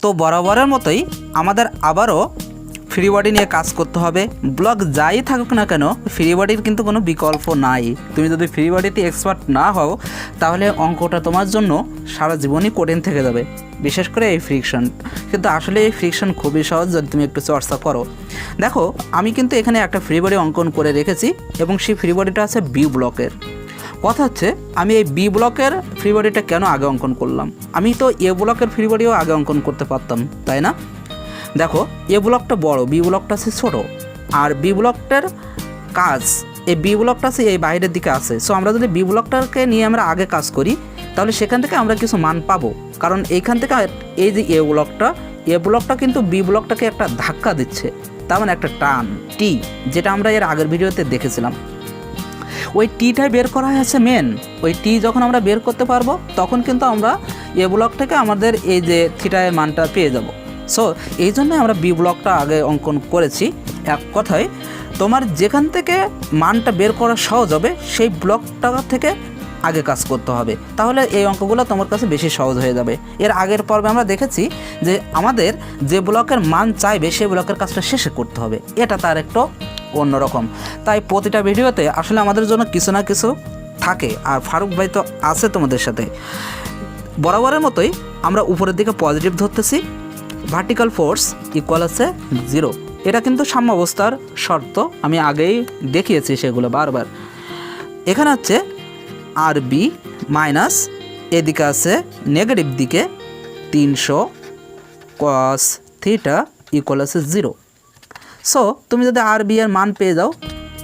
তো বরাবরের মতোই আমাদের আবারও ফ্রি বডি নিয়ে কাজ করতে হবে। ব্লক যাই থাকুক না কেন, ফ্রি বডির কিন্তু কোনো বিকল্প নাই। তুমি যদি ফ্রি বডিতে এক্সপার্ট না হও তাহলে অঙ্কটা তোমার জন্য সারা জীবনই কঠিন থেকে যাবে, বিশেষ করে এই ফ্রিকশন। কিন্তু আসলে এই ফ্রিকশন খুবই সহজ যদি তুমি একটু চর্চা করো। দেখো আমি কিন্তু এখানে একটা ফ্রি বডি অঙ্কন করে রেখেছি এবং সেই ফ্রি বডিটা আছে বি ব্লকের। কথা হচ্ছে আমি এই বি ব্লকের ফ্রি বডিটা কেন আগে অঙ্কন করলাম? আমি তো এ ব্লকের ফ্রি বডিও আগে অঙ্কন করতে পারতাম, তাই না? দেখো এ ব্লকটা বড়, বি ব্লকটা আছে ছোটো, আর বি ব্লকটার কাজ এই বি ব্লকটা আছে এই বাইরের দিকে আছে। সো আমরা যদি বি ব্লকটাকে নিয়ে আমরা আগে কাজ করি তাহলে সেখান থেকে আমরা কিছু মান পাবো, কারণ এইখান থেকে এই যে এ ব্লকটা কিন্তু বি ব্লকটাকে একটা ধাক্কা দিচ্ছে, তার মানে একটা টান টি, যেটা আমরা এর আগের ভিডিওতে দেখেছিলাম। ওই টিটাই বের করা হয়েছে মেন। ওই টি যখন আমরা বের করতে পারবো তখন কিন্তু আমরা এ ব্লক থেকে আমাদের এই যে থিটায়ের মানটা পেয়ে যাব। সো এই জন্য আমরা বি ব্লকটা আগে অঙ্কন করেছি। এক কথায় তোমার যেখান থেকে মানটা বের করা সহজ হবে সেই ব্লকটা থেকে আগে কাজ করতে হবে, তাহলে এই অঙ্কগুলো তোমার কাছে বেশি সহজ হয়ে যাবে। এর আগের পর্বে আমরা দেখেছি যে আমাদের যে ব্লকের মান চাইবে সেই ব্লকের কাজটা শেষে করতে হবে, এটা তার একটু অন্যরকম। তাই প্রতিটা ভিডিওতে আসলে আমাদের জন্য কিছু না কিছু থাকে, আর ফারুক ভাই তো আছে তোমাদের সাথে। বরাবরের মতোই আমরা উপরের দিকে পজিটিভ ধরতেছি, ভার্টিক্যাল ফোর্স ইকুয়াল আছে 0। এটা কিন্তু সাম্যাবস্থার শর্ত, আমি আগেই দেখিয়েছি সেগুলো বারবার। এখানে হচ্ছে আর বি মাইনাস এদিকে আছে নেগেটিভ দিকে 300 কস থিটা ইকুয়াল আছে 0। সো তুমি যদি আর বি এর মান পেয়ে যাও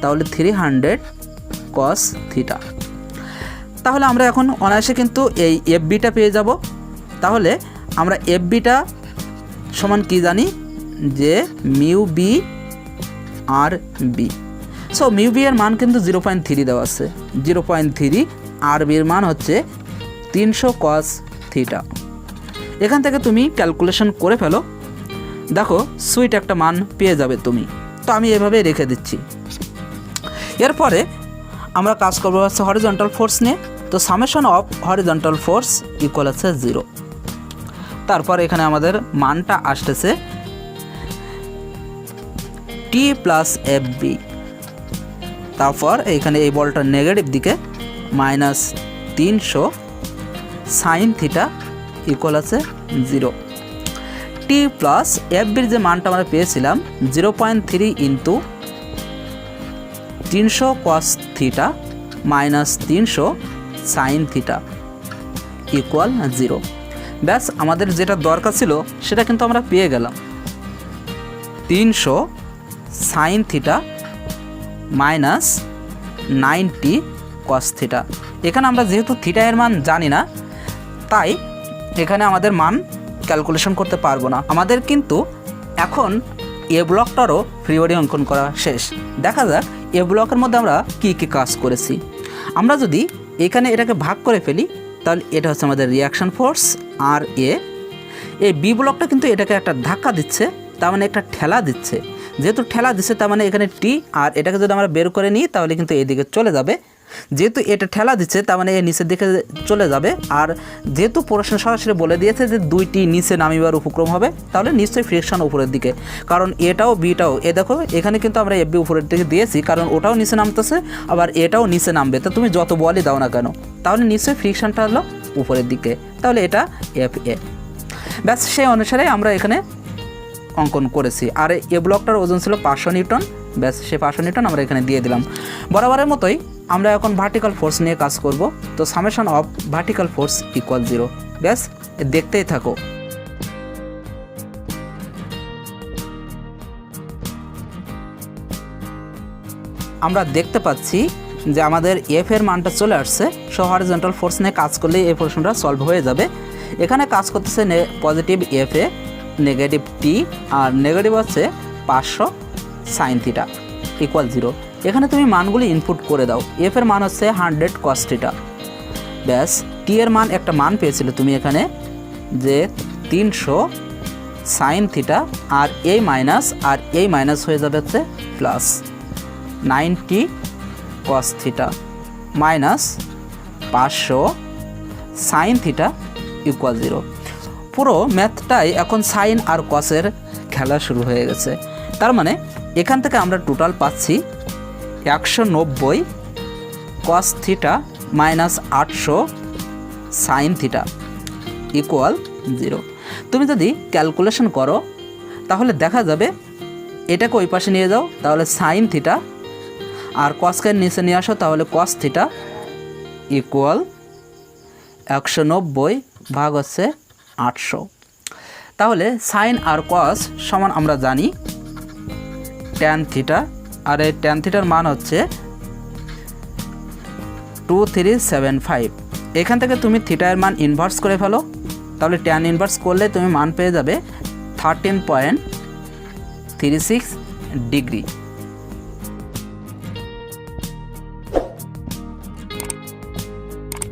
তাহলে 300 কস থিটা। তাহলে আমরা এখন অনায়াসে কিন্তু এই এফ বিটা পেয়ে যাব। তাহলে আমরা এফ বিটা সমান কি জানি, যে মিউ বি আর বি। সো মিউ বি এর মান কিন্তু 0.3 দেওয়া আছে, 0.3। আর বির মান হচ্ছে 300 কস থিটা। এখান থেকে তুমি ক্যালকুলেশন করে ফেলো, দেখো সুইট একটা মান পেয়ে যাবে তুমি। তো আমি এভাবে রেখে দিচ্ছি। এরপরে আমরা কাজ করবো হচ্ছে হরিজন্টাল ফোর্স নিয়ে। তো summation of horizontal force equal আছে 0। তারপর এখানে আমাদের মানটা আসতেছে টি প্লাস এফ বি। তারপর এখানে এই বলটা নেগেটিভ দিকে মাইনাস 300 সাইন থিটা ইকুয়াল আছে 0। টি প্লাস এফ বির যে মানটা আমরা পেয়েছিলাম 0.3 into 300 cos theta minus 300 sine theta equal 0। ব্যাস আমাদের যেটা দরকার ছিল সেটা কিন্তু আমরা পেয়ে গেলাম, 300 sine theta minus 90 cos theta. এখানে আমরা যেহেতু থিটা এর মান জানি না তাই এখানে আমাদের মান ক্যালকুলেশন করতে পারবো না। আমাদের কিন্তু এখন এ ব্লকটারও ফ্রি বডি অঙ্কন করা শেষ। দেখা যাক এ ব্লকের মধ্যে আমরা কী কী কাজ করেছি। আমরা যদি এখানে এটাকে ভাগ করে ফেলি তাহলে এটা হচ্ছে আমাদের রিয়াকশন ফোর্স আর এ। এই বি ব্লকটা কিন্তু এটাকে একটা ধাক্কা দিচ্ছে, তার মানে একটা ঠেলা দিচ্ছে। যেহেতু ঠেলা দিচ্ছে তার মানে এখানে টি, আর এটাকে যদি আমরা বের করে নিই তাহলে কিন্তু এদিকে চলে যাবে। যেহেতু এটা ঠেলা দিচ্ছে তার মানে এ নিচের দিকে চলে যাবে। আর যেহেতু প্রশ্ন সরাসরি বলে দিয়েছে যে দুইটি নিচে নামিবার উপক্রম হবে, তাহলে নিশ্চয়ই ফ্রিকশন উপরের দিকে, কারণ এটাও বিটাও এ দেখো এখানে কিন্তু আমরা এফ বি উপরের দিকে দিয়েছি, কারণ ওটাও নিচে নামতেছে আবার এটাও নিচে নামবে। তো তুমি যত বলই দাও না কেন তাহলে নিশ্চয়ই ফ্রিকশনটা হলো উপরের দিকে, তাহলে এটা এফ এ। ব্যাস সেই অনুসারে আমরা এখানে অঙ্কন করেছি। আর এ ব্লকটার ওজন ছিল 500 নিউটন। ব্যাস সে 500 নিউটন আমরা এখানে দিয়ে দিলাম। বরাবরের মতোই আমরা এখন ভার্টিক্যাল ফোর্স নিয়ে কাজ করব। তো summation of vertical force equal 0। ব্যাস দেখতেই থাকো। আমরা দেখতে পাচ্ছি যে আমাদের এফ এর মানটা চলে আসছে। সো হরিজন্টাল ফোর্স নিয়ে কাজ করলেই এই প্রশ্নটা সলভ হয়ে যাবে। এখানে কাজ করতেছে positive F A, negative T, আর নেগেটিভ হচ্ছে 500 সাইন থিটা ইকুয়াল 0। এখানে তুমি মানগুলি ইনপুট করে দাও। এফ এর মান হচ্ছে 100 কস থিটা। ব্যাস টি এর মান একটা মান পেয়েছিলে তুমি এখানে যে 300 সাইন থিটা, আর এই মাইনাস হয়ে যাবে হচ্ছে plus 90 cos theta minus 500 sine theta equal 0। পুরো ম্যাথটাই এখন সাইন আর কসের খেলা শুরু হয়ে গেছে। তার মানে এখান থেকে আমরা টোটাল পাচ্ছি 190 cos theta minus 800 sine theta equal 0। তুমি যদি ক্যালকুলেশন করো তাহলে দেখা যাবে, এটাকে ওই পাশে নিয়ে যাও তাহলে সাইন থিটা, আর কসকে নিচে নিয়ে আসো তাহলে কস থিটা ইকুয়াল 190 ভাগ হচ্ছে 800। তাহলে সাইন আর কস সমান আমরা জানি ট্যান থিটা, আর এই ট্যান থিটার মান হচ্ছে 2375। এখান থেকে তুমি থিটার মান ইনভার্স করে ফেলো, তাহলে ট্যান ইনভার্স করলে তুমি মান পেয়ে যাবে 13.36 ডিগ্রি।